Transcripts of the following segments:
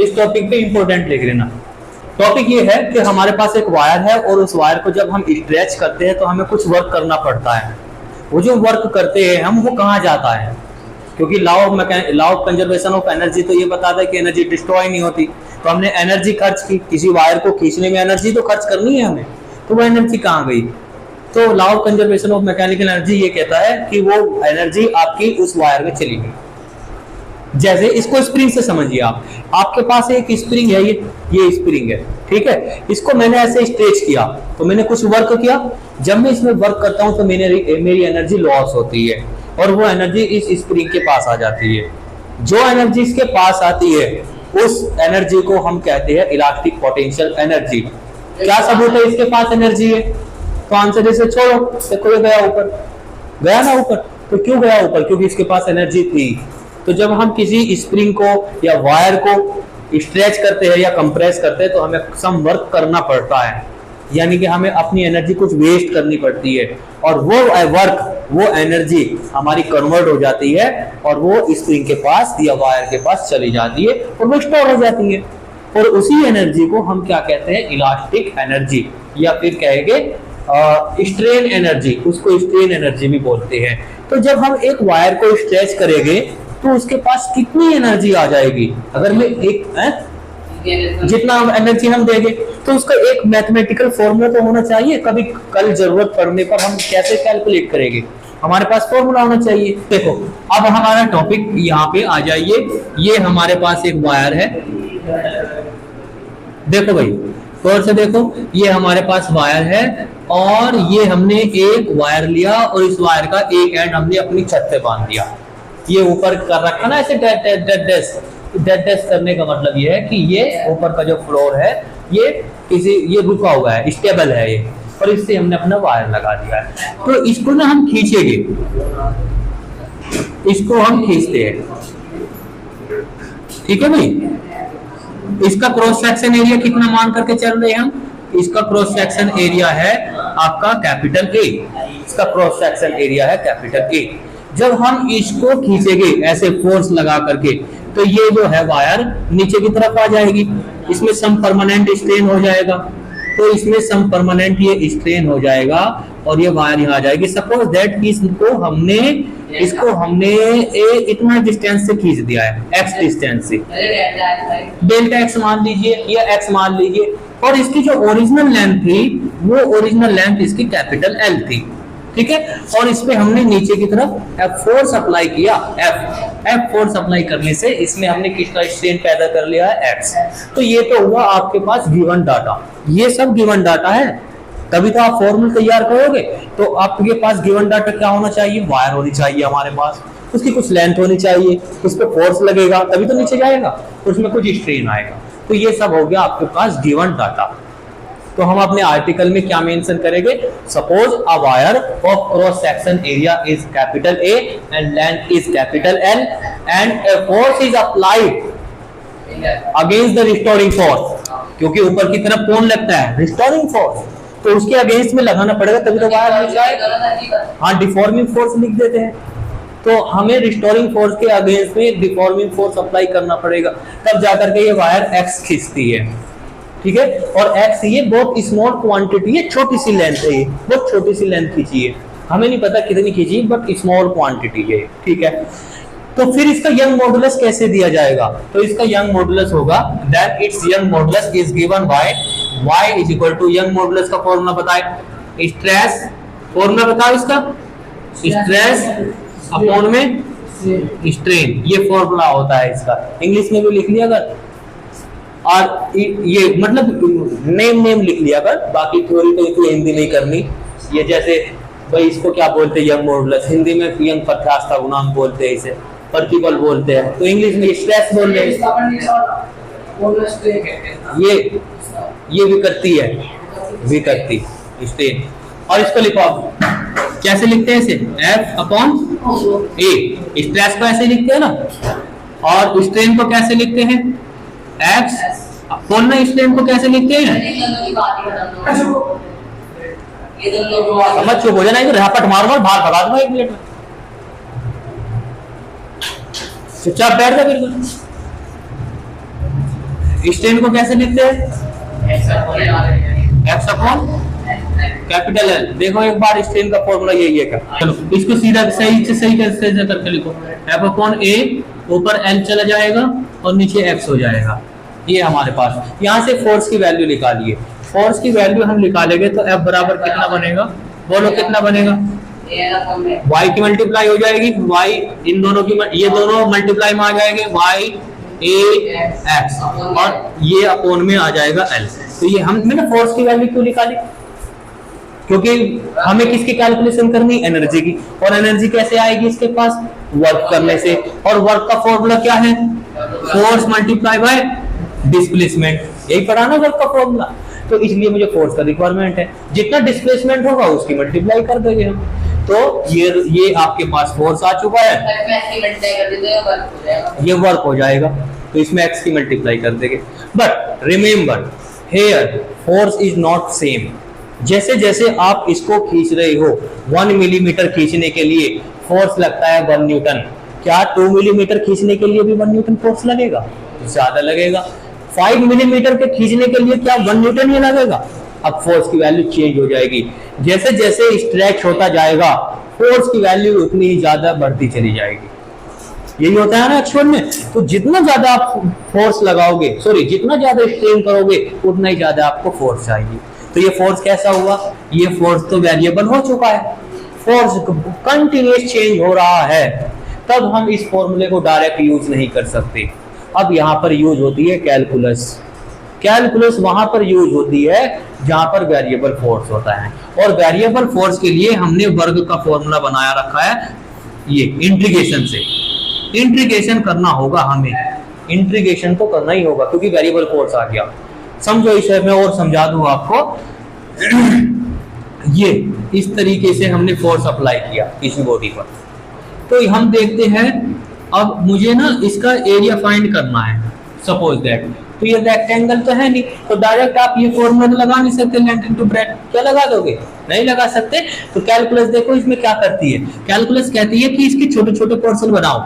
इस टॉपिक पे इंपॉर्टेंट लिख लेना। टॉपिक ये है कि हमारे पास एक वायर है और उस वायर को जब हम स्ट्रेच करते हैं तो हमें कुछ वर्क करना पड़ता है। वो जो वर्क करते हैं हम, वो कहाँ जाता है? क्योंकि law of conservation of energy तो ये बताता है कि एनर्जी डिस्ट्रॉय नहीं होती। तो हमने एनर्जी खर्च की, किसी वायर को खींचने में एनर्जी तो खर्च करनी है हमें, तो वो एनर्जी कहाँ गई? तो law of conservation of mechanical energy ये कहता है कि वो एनर्जी आपकी उस वायर में चली गई। जैसे इसको स्प्रिंग से समझिए आप, आपके पास एक स्प्रिंग है, ये स्प्रिंग है, ठीक है। इसको मैंने ऐसे स्ट्रेच किया तो मैंने कुछ वर्क किया। जब मैं इसमें वर्क करता हूं तो मेरी एनर्जी लॉस होती है और वो एनर्जी इस स्प्रिंग के पास आ जाती है। जो एनर्जी इसके पास आती है उस एनर्जी को हम कहते हैं इलास्टिक पोटेंशियल एनर्जी। क्या सबूत है इसके पास एनर्जी है? तो आंसर इसे छोड़ो, देखो ये गया ऊपर, गया ना ऊपर। तो क्यों गया ऊपर? क्योंकि इसके पास एनर्जी थी। तो जब हम किसी स्प्रिंग को या वायर को स्ट्रेच करते हैं या कंप्रेस करते हैं तो हमें सम वर्क करना पड़ता है, यानी कि हमें अपनी एनर्जी कुछ वेस्ट करनी पड़ती है और वो वर्क, वो एनर्जी हमारी कन्वर्ट हो जाती है और वो स्प्रिंग के पास या वायर के पास चली जाती है और वो स्टोर हो जाती है। और उसी एनर्जी को हम क्या कहते हैं? इलास्टिक एनर्जी, या फिर कहेंगे स्ट्रेन एनर्जी। उसको स्ट्रेन एनर्जी भी बोलते हैं। तो जब हम एक वायर को स्ट्रेच करेंगे तो उसके पास कितनी एनर्जी आ जाएगी? अगर मैं जितना एनर्जी हम देंगे तो उसका एक मैथमेटिकल फॉर्मूला तो होना चाहिए। कभी कल जरूरत पड़ने पर हम कैसे कैलकुलेट करेंगे? हमारे पास फॉर्मूला होना चाहिए। देखो अब हमारा टॉपिक यहाँ पे आ जाइए। ये हमारे पास एक वायर है, देखो भाई गौर से देखो, ये हमारे पास वायर है और ये हमने एक वायर लिया और इस वायर का एक एंड हमने अपनी छत पे बांध दिया। ये ऊपर कर रखा ना ऐसे डेड डेस्क करने का मतलब ये है कि ये ऊपर का जो फ्लोर है ये रुका हुआ है, स्टेबल है ये, और इससे हमने अपना वायर लगा दिया है। तो इसको ना हम खींचेंगे, इसको हम खींचते हैं, ठीक है भाई। इसका क्रॉस सेक्शन एरिया कितना मान करके चल रहे हैं हम? इसका क्रॉस सेक्शन एरिया है आपका कैपिटल ए, इसका क्रॉस सेक्शन एरिया है कैपिटल ए। जब हम इसको खींचेंगे ऐसे फोर्स लगा करके तो ये जो है वायर नीचे की तरफ आ जाएगी, इसमें सम परमानेंट स्ट्रेन हो जाएगा। तो इसमें सम परमानेंट ये स्ट्रेन हो जाएगा और ये वायर यहाँ आ जाएगी। सपोज दैट इसको हमने इतना डिस्टेंस से खींच दिया है, x डिस्टेंस से, डेल्टा x मान लीजिए या x मान लीजिए, और इसकी जो ओरिजिनल लेंथ थी वो ओरिजिनल लेंथ इसकी कैपिटल L थी, ठीक है। और इस पे हमने नीचे की तरफ F फोर्स अप्लाई किया, F फोर्स अप्लाई करने से इसमें हमने किसका स्ट्रेन पैदा कर लिया है? X। तो ये तो हुआ आपके पास गिवन डाटा, ये सब गिवन डाटा है, तभी तो आप फॉर्मूला तैयार करोगे। तो आपके पास गिवन डाटा क्या होना चाहिए? वायर होनी चाहिए हमारे पास, उसकी कुछ लेंथ होनी चाहिए, उस पर फोर्स लगेगा तभी तो नीचे जाएगा, उसमें कुछ स्ट्रेन आएगा। तो ये सब हो गया आपके पास गिवन डाटा। तो हम अपने आर्टिकल में क्या मेंशन करेंगे? Suppose a wire of cross section area is capital A and length is capital L and a force is applied against the restoring force, क्योंकि ऊपर की तरफ कौन लगता है? रिस्टोरिंग फोर्स, तो उसके अगेंस्ट में लगाना पड़ेगा तभी तो वायर नीचे आएगा। हाँ, डिफॉर्मिंग फोर्स लिख देते हैं, तो हमें रिस्टोरिंग फोर्स के अगेंस्ट में डिफॉर्मिंग फोर्स अप्लाई करना पड़ेगा, तब जाकर के ये वायर X खींचती है, ठीक है। और X ये बहुत स्मॉल क्वांटिटी है, छोटी सी लेंथ है, ये बहुत छोटी सी लेंथ खींची है, हमें नहीं पता कितनी खींची, बट स्मॉल क्वांटिटी है, ठीक है। तो फिर इसका यंग मॉडुलस कैसे दिया जाएगा? तो इसका यंग मॉडुलस होगा that it's young modulus is given by y is equal to, young modulus का फॉर्मूला बताए, स्ट्रेस, फॉर्मूला बताओ इसका, स्ट्रेस अपॉन में स्ट्रेन, ये फॉर्मूला होता है इसका। इंग्लिश में भी लिख लिया अगर, और ये मतलब नेम लिख लिया कर, बाकी थ्योरी तो इतनी हिंदी नहीं करनी। ये जैसे भाई इसको क्या बोलते हैं? यंग मॉडुलस, हिंदी में यंग प्रत्यास्थ गुणांक बोलते हैं, इसे प्रतिबल बोलते हैं, तो इंग्लिश में स्ट्रेस बोल रहे हैं। ये विकृति है, विकृति स्ट्रेन। और इसको लिखो आप कैसे लिखते हैं? इसे F अपॉन A, स्ट्रेस को ऐसे लिखते हैं ना, और स्ट्रेन को कैसे लिखते हैं? X अपॉन ना, स्ट्रेन को कैसे लिखते हैं? समझ चुप हो जाना, नहीं तो रैपट मारूंगा, बाहर भगा दूंगा 1 मिनट में। चुपचाप बैठ जा बिल्कुल। स्ट्रेन को कैसे लिखते हैं? X upon capital L. देखो एक बार स्ट्रेन का फॉर्मूला यही है क्या? चलो इसको सीधा सही से सही कैसे करके लिखो, एफ अपॉन ए, ऊपर एल चला जाएगा और नीचे एक्स हो जाएगा। ये हमारे पास यहाँ से फोर्स की वैल्यू निकालिए। फोर्स की वैल्यू हम निकालेंगे तो एफ बराबर कितना बनेगा? बोलो कितना बनेगा? y की मल्टीप्लाई हो जाएगी, y इन दोनों की, ये दोनों मल्टीप्लाई में आ जाएंगे, y a x और ये अपोन में आ जाएगा l। तो ये हमने फोर्स की वैल्यू क्यों निकाली? क्योंकि हमें किसकी कैलकुलेशन करनी? एनर्जी की। और एनर्जी कैसे आएगी इसके पास? वर्क करने से। और वर्क का फॉर्मूला क्या है? Force multiply by displacement. यही पढ़ा ना वर्क का फॉर्मूला। तो इसलिए मुझे फोर्स का रिक्वायरमेंट है, जितना डिस्प्लेसमेंट होगा उसकी मल्टीप्लाई कर देंगे हम। तो ये आपके पास फोर्स आ चुका है, ये वर्क हो जाएगा। तो इसमें एक्स की मल्टीप्लाई कर देंगे। But remember here force is not same. जैसे जैसे आप इसको खींच रहे हो, 1 मिलीमीटर खींचने के लिए फोर्स लगता है 1 न्यूटन। क्या 2 मिलीमीटर खींचने के लिए भी 1 न्यूटन फोर्स लगेगा? ज्यादा लगेगा। 5 मिलीमीटर के खींचने के लिए क्या 1 न्यूटन ही लगेगा? अब फोर्स की वैल्यू चेंज हो जाएगी। जैसे जैसे स्ट्रेच होता जाएगा फोर्स की वैल्यू उतनी ही ज्यादा बढ़ती चली जाएगी। यही होता है ना एक्चुअल में। तो जितना ज्यादा आप फोर्स लगाओगे, सॉरी जितना ज्यादा स्ट्रेन करोगे उतना ही ज्यादा आपको फोर्स चाहिए। तो ये फोर्स कैसा हुआ? ये फोर्स तो वेरिएबल हो चुका है, फोर्स कंटिन्यूअस चेंज हो रहा है। तब हम इस फॉर्मूले को डायरेक्ट यूज नहीं कर सकते। अब यहाँ पर यूज होती है कैलकुलस। कैलकुलस वहां पर यूज होती है जहां पर वेरिएबल फोर्स होता है। और वेरिएबल फोर्स के लिए हमने वर्ग का फॉर्मूला बनाया रखा है, ये इंटीग्रेशन से। इंटीग्रेशन करना होगा हमें, इंटीग्रेशन तो करना ही होगा क्योंकि वेरिएबल फोर्स आ गया। समझो इसे मैं और समझा दूं आपको। ये इस तरीके से हमने फोर्स अप्लाई किया इस बॉडी पर। तो हम देखते हैं, अब मुझे ना इसका एरिया फाइंड करना है। सपोज दैट, तो ये रेक्टेंगल तो है नहीं, तो डायरेक्ट आप ये फॉर्मूला लगा नहीं सकते, लेंथ इनटू ब्रेड्थ। क्या लगा दोगे? नहीं लगा सकते। तो कैलकुलस देखो इसमें क्या करती है। कैलकुलस कहती है कि इसके छोटे छोटे पोर्शन बनाओ।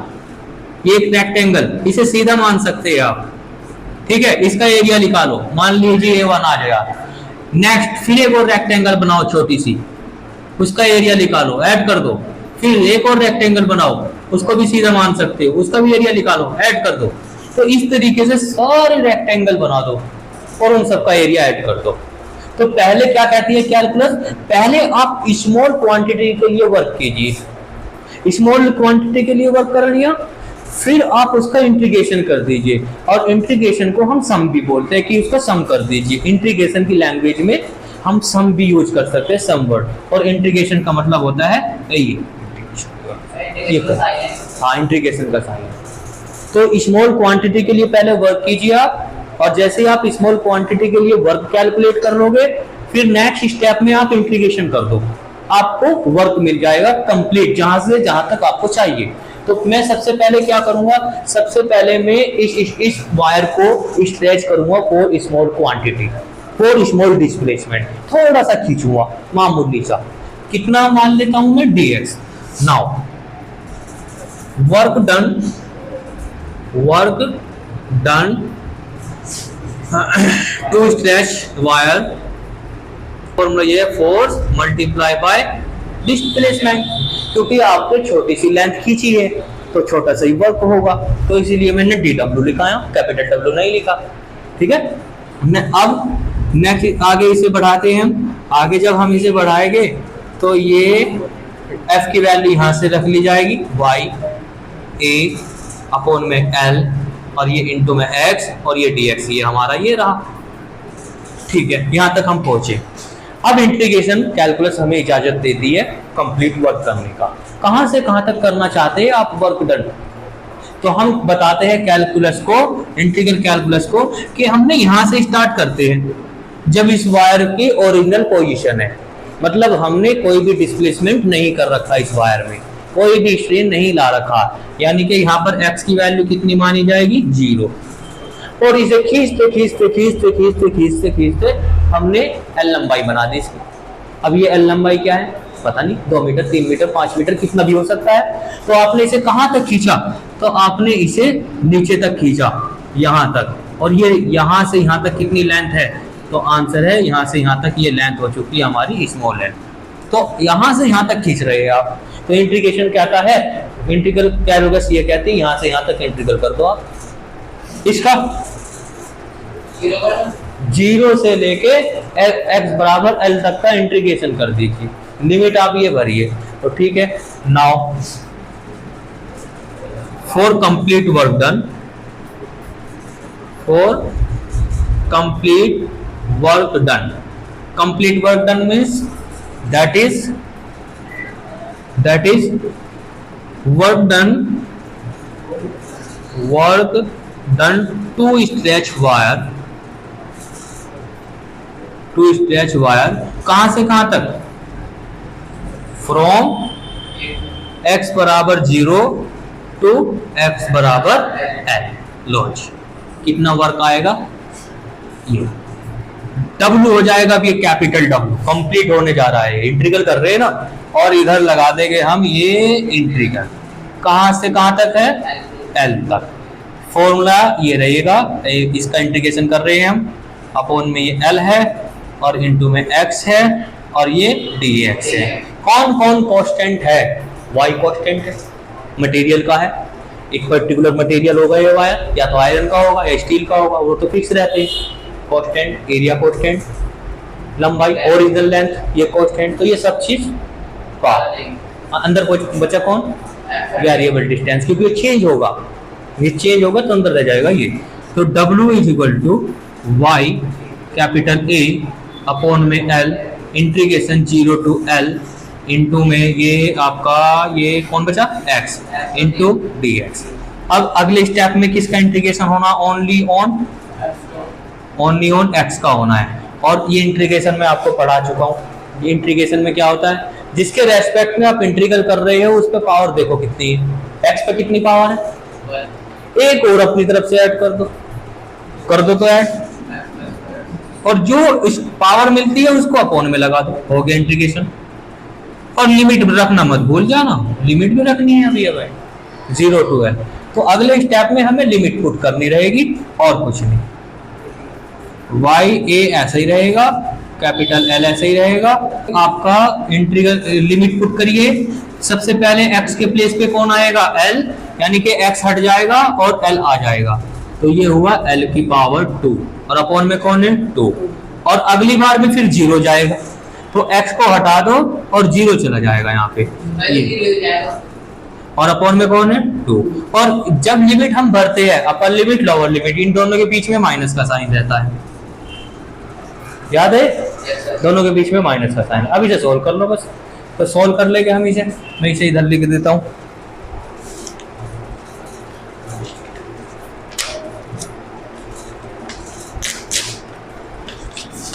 ये एक रेक्टेंगल, इसे सीधा मान सकते हैं आप, ठीक है। इसका एरिया निकालो, मान लीजिए A1 आ गया। नेक्स्ट फिर एक और रेक्टेंगल बनाओ छोटी सी, उसका एरिया निकालो, ऐड कर दो। फिर एक और रेक्टेंगल बनाओ, उसको भी सीधा मान सकते हो, उसका भी एरिया निकालो, ऐड कर दो। तो इस तरीके से सारे रेक्टेंगल बना दो और उन सबका एरिया ऐड कर दो। तो पहले क्या कहती है कैलकुलस? पहले आप स्मॉल क्वांटिटी के लिए वर्क कीजिए। स्मॉल क्वांटिटी के लिए वर्क कर लिया, फिर आप उसका इंटीग्रेशन कर दीजिए। और इंटीग्रेशन को हम सम भी बोलते हैं कि उसका सम कर दीजिए। इंटीग्रेशन की लैंग्वेज में हम सम भी यूज कर सकते हैं, सम वर्ड। और इंटीग्रेशन का मतलब होता है ये हाँ, इंटीग्रेशन का साइन। तो स्मॉल क्वांटिटी के लिए पहले वर्क कीजिए आप, और जैसे ही आप स्मॉल क्वांटिटी के लिए वर्क कैलकुलेट कर लोगे, फिर नेक्स्ट स्टेप में आप इंटीग्रेशन कर दो, आपको वर्क मिल जाएगा कंप्लीट जहां से जहां तक आपको चाहिए। तो मैं सबसे पहले क्या करूंगा? सबसे पहले मैं इस वायर को स्ट्रेच करूंगा for small quantity, for small displacement. थोड़ा सा खींचूंगा, मामूली सा। कितना मान लेता हूं मैं? dx। Now work done to stretch wire, formula ये फोर्स मल्टीप्लाई बाय डिस्प्लेसमेंट। क्योंकि आपको छोटी सी लेंथ खींची है तो छोटा सा ही वर्क होगा, तो इसीलिए मैंने dw लिखाया, कैपिटल W नहीं लिखा, ठीक है। अब नेक्स्ट आगे इसे बढ़ाते हैं हम। आगे जब हम इसे बढ़ाएंगे तो ये f की वैल्यू यहां से रख ली जाएगी, y a अपॉन में l, और ये इंटू में x, और ये dx, ये हमारा ये रहा, ठीक है। यहां तक हम पहुंचे। अब इंटीग्रेशन कैलकुलस हमें इजाजत देती है कंप्लीट वर्क करने का। कहां से कहां तक करना चाहते हैं आप वर्क डन? तो हम बताते हैं कैलकुलस को, इंटीग्रल कैलकुलस को, कि हमने यहां से स्टार्ट करते हैं जब इस वायर की ओरिजिनल पोजीशन है। मतलब हमने कोई भी डिस्प्लेसमेंट नहीं कर रखा, इस वायर में कोई भी स्ट्रेन नहीं ला रखा, यानी कि यहाँ पर x की वैल्यू कितनी मानी जाएगी? 0। और इसे खींचते खींचते खींचते खींचते खींचते खींचते हमने l लंबाई बना दी इसकी। अब ये l लंबाई क्या है? पता नहीं, 2 मीटर 3 मीटर 5 मीटर कितना भी हो सकता है। तो आपने इसे कहां तक खींचा? तो आपने इसे नीचे तक खींचा, यहां तक। और ये यहाँ से यहाँ तक कितनी लेंथ है, तो आंसर है यहाँ से यहाँ तक ये लेंथ हो चुकी है हमारी स्मॉल लेंथ। तो यहाँ से यहाँ तक खींच रहे हैं आप, तो इंटीग्रेशन क्या आता है, इंटीग्रल कैलकुलस ये कहते हैं यहाँ से यहाँ तक इंटीग्रल कर दो आप इसका, 0 से लेके x बराबर l तक का इंटीग्रेशन कर दीजिए, लिमिट आप ये भरिए तो ठीक है। Now for complete work done, for complete work done, complete work done means that is work done to stretch wire, कहां से कहां तक, फ्रॉम x बराबर 0 टू x बराबर l। लॉज कितना वर्क आएगा, ये W हो जाएगा, अब ये कैपिटल W कंप्लीट होने जा रहा है, इंटीग्रल कर रहे हैं ना, और इधर लगा देंगे हम ये इंटीग्रल, कहां से कहां तक है, L तक। फॉर्मूला ये रहेगा, इसका इंटीग्रेशन कर रहे हैं हम, अपॉन में ये L है और इनटू में x है और ये dx है। कौन कौन कांस्टेंट है, y कांस्टेंट है, मटेरियल का है, एक पर्टिकुलर मटेरियल होगा ये वायर, या तो आयरन का होगा या स्टील का होगा, वो तो फिक्स रहते हैं। कांस्टेंट एरिया, कांस्टेंट लंबाई, ओरिजिनल लेंथ ये कांस्टेंट, तो ये सब चीज का अंदर बचा कौन, वेरिएबल डिस्टेंस, क्योंकि ये चेंज होगा, ये चेंज होगा तो अंदर रह जाएगा ये। तो W is equal to y capital A upon में L integration 0 to L into में ये आपका ये कौन बचा x इंटू dx। अब अगले स्टेप में किसका इंटीग्रेशन होना, ओनली ऑन x का होना है, और ये इंटीग्रेशन मैं आपको पढ़ा चुका हूँ। ये इंटीग्रेशन में क्या होता है, जिसके रेस्पेक्ट में आप इंटीग्रल कर रहे हो उस पर पावर देखो कितनी है, x पे कितनी पावर है, एक और अपनी तरफ से ऐड कर दो तो ऐड, और जो इस पावर मिलती है उसको अपॉन में लगा दो, हो गया इंटीग्रेशन। और लिमिट रखना मत भूल जाना, लिमिट भी रखनी है अभी अब 0 टू l। तो अगले स्टेप में हमें लिमिट पुट करनी रहेगी और कुछ नहीं, y a ऐसा ही रहेगा, कैपिटल L ऐसा ही रहेगा। आपका इंटीग्रल लिमिट पुट करिए, सबसे पहले x के प्लेस पे कौन आएगा, l, यानी कि x हट जाएगा और l आ जाएगा, तो ये हुआ l की पावर 2 और अपॉन में कौन है 2, और अगली बार में फिर 0 जाएगा, तो x को हटा दो और 0 चला जाएगा यहाँ पे, और अपॉन में कौन है 2। और जब लिमिट हम भरते हैं, अपर लिमिट लोअर लिमिट, इन दोनों के बीच में माइनस का साइन रहता है, याद है, दोनों के बीच में माइनस का साइन। अब इसे सोल्व कर लो बस, तो सोल्व कर लेंगे हम इसे, मैं इसे इधर लिख देता हूँ,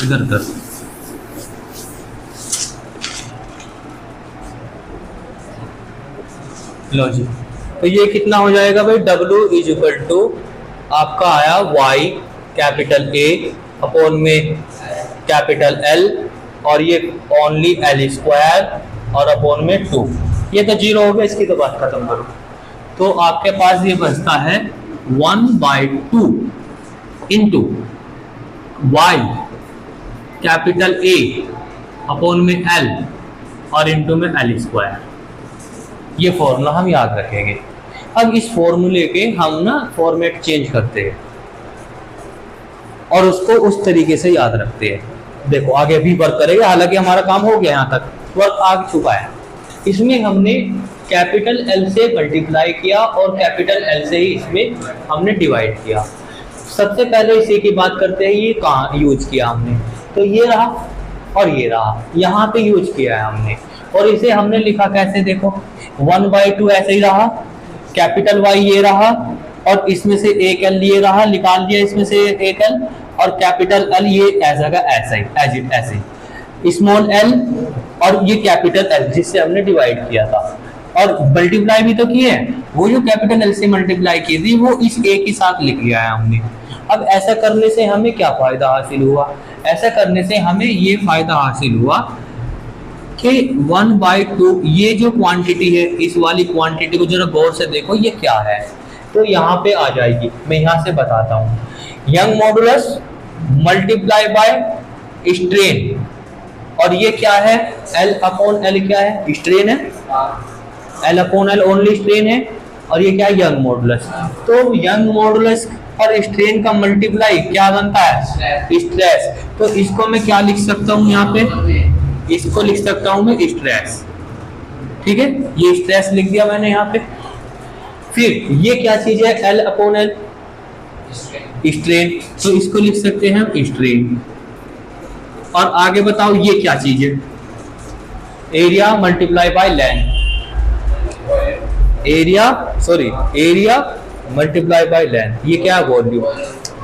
इधर कर, लो जी। तो ये कितना हो जाएगा भाई, W इज इक्वल टू आपका आया y कैपिटल A अपॉन में कैपिटल L, और ये ओनली L स्क्वायर और अपॉन में 2, ये तो 0 हो गया, इसकी तो बात खत्म करो। तो आपके पास ये बचता है 1/2 into y capital A upon में L और इंटू में L स्क्वायर। ये फॉर्मूला हम याद रखेंगे। अब इस फॉर्मूले के हम ना फॉर्मेट चेंज करते हैं और उसको उस तरीके से याद रखते हैं। देखो आगे भी वर्क करेगा, हालांकि हमारा काम हो गया, यहाँ तक वर्क आ चुका है। इसमें हमने कैपिटल L से मल्टीप्लाई किया और कैपिटल L से ही इसमें हमने डिवाइड किया। सबसे पहले इसी की बात करते हैं, ये कहाँ यूज किया हमने, तो ये रहा और ये रहा, यहाँ पे यूज किया है हमने, और इसे हमने लिखा कैसे, देखो 1/2 ऐसे ही रहा, कैपिटल Y ये रहा और इसमें से एक L ये रहा, निकाल दिया इसमें से एक L, और कैपिटल L ये ऐसा का ऐसा ही एज इट ऐसे, स्मॉल l और ये कैपिटल L जिससे हमने डिवाइड किया था, और मल्टीप्लाई भी तो किए हैं, वो जो कैपिटल L से मल्टीप्लाई की थी वो इस A के साथ लिख लिया है हमने। अब ऐसा करने से हमें क्या फायदा हासिल हुआ, ऐसा करने से हमें ये फायदा हासिल हुआ कि 1/2 ये जो क्वांटिटी है, इस वाली क्वांटिटी को जरा गौर से देखो, ये क्या है, तो यहाँ पे आ जाएगी, मैं यहाँ से बताता हूँ। Young modulus multiply by strain, और ये क्या है, L अपॉन L क्या है, स्ट्रेन है, L upon L only strain है, और ये क्या है, यंग मॉडुलस। तो यंग मॉडुलस और स्ट्रेन का मल्टीप्लाई क्या बनता है, स्ट्रेस। तो इसको मैं क्या लिख सकता हूँ यहाँ पे, इसको लिख सकता हूँ मैं स्ट्रेस, ठीक है, ये स्ट्रेस लिख दिया मैंने यहाँ पे। फिर ये क्या चीज है, L अपॉन L स्ट्रेन, तो इसको लिख सकते हैं हम स्ट्रेन। और आगे बताओ ये क्या चीज है, area multiply by length, area multiply by length, ये क्या है, वॉल्यूम।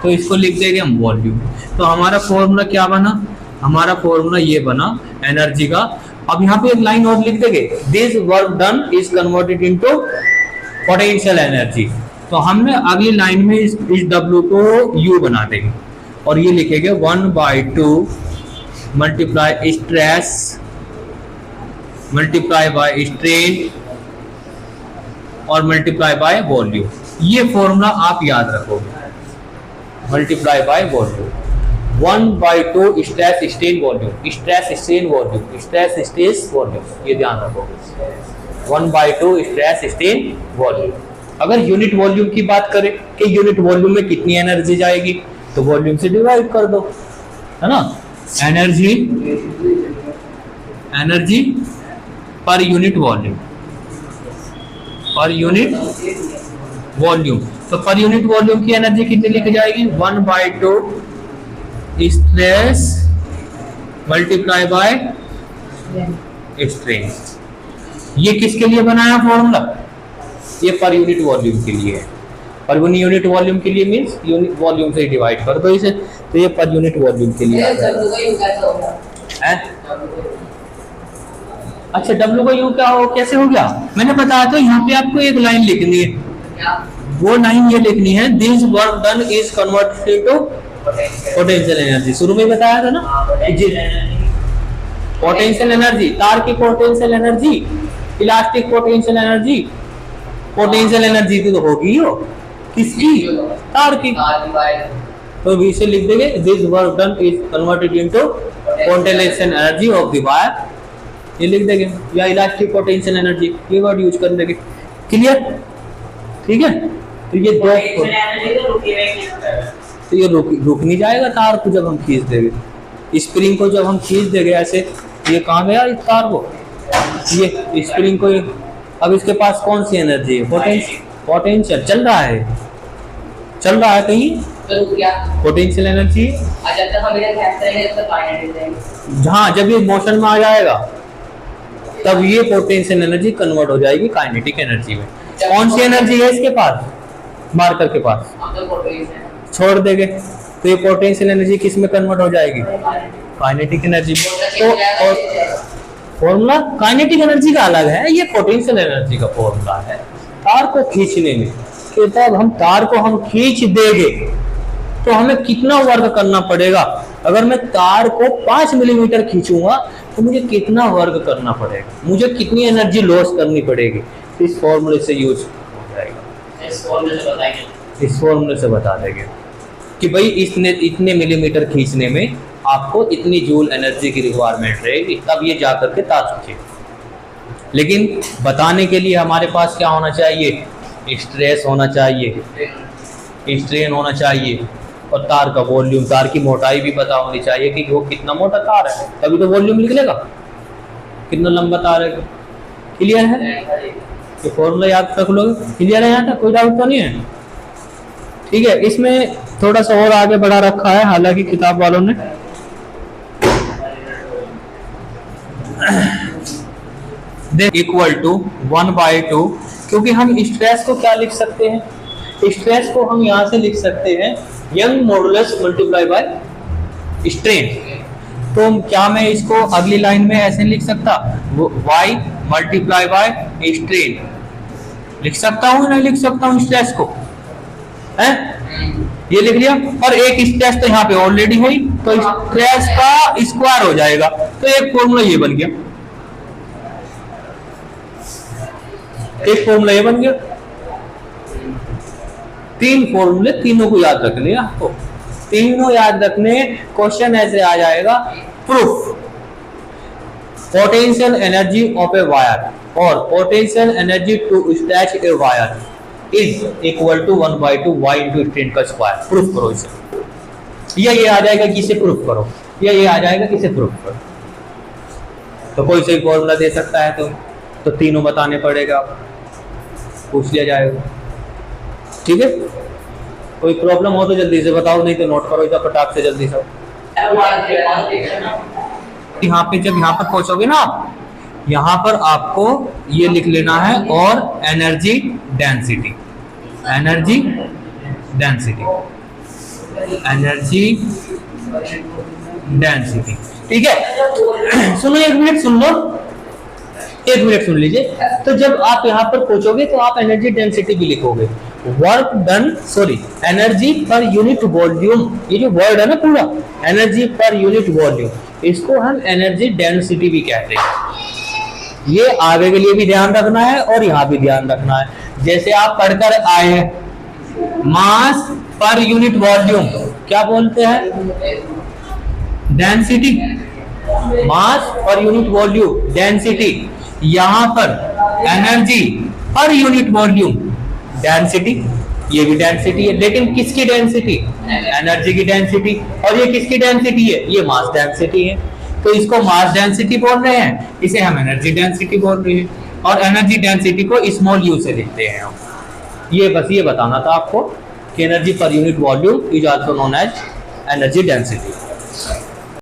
तो इसको लिख देंगे हम वॉल्यूम। तो हमारा फॉर्मूला क्या बना, हमारा फॉर्मूला ये बना एनर्जी का। अब यहाँ पे एक लाइन और लिख देंगे, this work done is converted into potential energy. तो हमने अगली लाइन में इस W को U बना देंगे और ये लिखेंगे 1/2 multiply stress multiply by strain और मल्टीप्लाई बाय वॉल्यूम। ये फॉर्मूला आप याद रखोगे, multiply by volume, 1/2 stress strain volume, stress strain volume, stress stress volume, ये ध्यान रखोगे, 1/2 स्ट्रेस स्ट्रेन वॉल्यूम। अगर यूनिट वॉल्यूम की बात करें कि यूनिट वॉल्यूम में कितनी एनर्जी जाएगी, तो वॉल्यूम से डिवाइड कर दो, है ना, एनर्जी पर यूनिट वॉल्यूम, पर यूनिट वॉल्यूम। तो पर यूनिट वॉल्यूम की एनर्जी कितनी लिखी जाएगी, 1/2 स्ट्रेस मल्टीप्लाई बाय स्ट्रेन। ये किसके लिए बनाया फॉर्मूला, ये पर यूनिट वॉल्यूम के लिए है। पर यूनिट वॉल्यूम के लिए मींस यूनिट वॉल्यूम से डिवाइड कर दो इसे, तो ये पर यूनिट वॉल्यूम के लिए है। अच्छा, W का U क्या हो, कैसे हो गया, मैंने बताया था यहाँ पे आपको एक लाइन लिखनी है, वो लाइन ये लिखनी है, this work done is converted into potential energy. शुरू में बताया था ना, पोटेंशियल एनर्जी, तार की potential energy, elastic potential energy, potential energy तो होगी ही हो, किसकी, तार की। तो इसे लिख देंगे, this work done is converted into potential energy of the wire, ये लिख देंगे, या इलास्टिक पोटेंशियल एनर्जी, ये वर्ड यूज कर देंगे। क्लियर, ठीक है। तो ये दो, तो ये रुक नहीं जाएगा तार को जब हम खींच देंगे, स्प्रिंग को जब हम खींच देंगे ऐसे, ये कहाँ गया इस तार को, ये स्प्रिंग को। अब इसके पास कौन सी एनर्जी है, पोटेंशियल चल रहा है कहीं, पोटेंशियल एनर्जी। हाँ, जब ये मोशन में आ जाएगा तब ये पोटेंशियल एनर्जी कन्वर्ट हो जाएगी काइनेटिक एनर्जी में। कौन सी एनर्जी है इसके पास, मार्कर के पास, छोड़ देंगे, तो ये पोटेंशियल एनर्जी किस में कन्वर्ट हो जाएगी, काइनेटिक एनर्जी में। तो फॉर्मूला काइनेटिक एनर्जी का अलग है, ये पोटेंशियल एनर्जी का फॉर्मूला है तार को खींचने में, कि तब हम तार को हम खींच देंगे तो हमें कितना वर्क करना पड़ेगा। अगर मैं तार को 5 मिलीमीटर खींचूंगा तो मुझे कितना वर्क करना पड़ेगा, मुझे कितनी एनर्जी लॉस करनी पड़ेगी, इस फॉर्मूले से यूज हो जाएगा, इस फॉर्मूले से बता देंगे कि भाई इतने मिलीमीटर खींचने में आपको इतनी जूल एनर्जी की रिक्वायरमेंट रहेगी, तब ये जाकर के तार खींचे। लेकिन बताने के लिए हमारे पास क्या होना चाहिए, स्ट्रेस होना चाहिए, स्ट्रेन होना चाहिए, और तार का वॉल्यूम, तार की मोटाई भी पता होनी चाहिए कि वो कितना मोटा तार है, तभी तो वॉल्यूम निकलेगा, कितना लंबा तार है। क्लियर है, ये फॉर्मूला याद रख लोगे, क्लियर है, यहाँ तक कोई डाउट तो नहीं है, ठीक है। इसमें थोड़ा सा और आगे बढ़ा रखा है, हालांकि किताब वालों ने इक्वल टू 1/2, क्योंकि हम स्ट्रेस को क्या लिख सकते हैं, स्ट्रेस को हम यहाँ से लिख सकते हैं young modulus multiply by strain. तो क्या मैं इसको अगली लाइन में ऐसे लिख सकता, y मल्टीप्लाई बाय स्ट्रेन लिख सकता हूँ, नहीं लिख सकता हूँ स्ट्रेस को, है ये लिख लिया। और एक स्ट्रेस तो यहाँ पे ऑलरेडी हुई, तो स्ट्रेस का स्क्वायर हो जाएगा, तो एक फॉर्मूला ये बन गया, एक फॉर्मूला ये बन गया। तीन फॉर्मूले, तीनों को याद रखने आपको, तीनों याद रखने। क्वेश्चन ऐसे आ जाएगा, proof potential energy of a wire और potential energy to attach a wire is equal to 1/2 y into strain का स्क्वायर। प्रूफ करो इसे। ये आ जाएगा कि इसे प्रूफ करो, ये आ जाएगा कि इसे प्रूफ करो। तो कोई सही फॉर्मूला दे सकता है तो तीनों बताने पड़ेगा, पूछ लिया जाएगा। ठीक है, कोई प्रॉब्लम हो तो जल्दी से बताओ, नहीं तो नोट करो इधर फटाक से जल्दी से। यहाँ पे जब यहाँ पर पहुंचोगे ना आप, यहाँ पर आपको ये लिख लेना है और energy density, energy density, energy density. ठीक है, सुनो एक मिनट सुन लो, एक मिनट सुन लीजिए। तो जब आप यहाँ पर पहुंचोगे तो आप एनर्जी डेंसिटी भी लिखोगे, work done, sorry energy per unit volume, ये जो वर्ड है ना पूरा, एनर्जी पर यूनिट वॉल्यूम, इसको हम एनर्जी डेंसिटी भी कहते हैं। ये आगे के लिए भी ध्यान रखना है और यहाँ भी ध्यान रखना है। जैसे आप पढ़कर आए हैं मास पर यूनिट वॉल्यूम, क्या बोलते हैं? डेंसिटी। मास पर यूनिट वॉल्यूम डेंसिटी। यहां पर energy per unit volume density, ये भी डेंसिटी है, लेकिन किसकी डेंसिटी? एनर्जी की डेंसिटी। और ये किसकी डेंसिटी है? ये मास डेंसिटी है। तो इसको मास डेंसिटी बोल रहे हैं, इसे हम एनर्जी डेंसिटी बोल रहे हैं, और एनर्जी डेंसिटी को स्मॉल यू से लिखते हैं हम। ये बस ये बताना था आपको कि energy per unit volume is also known as energy density.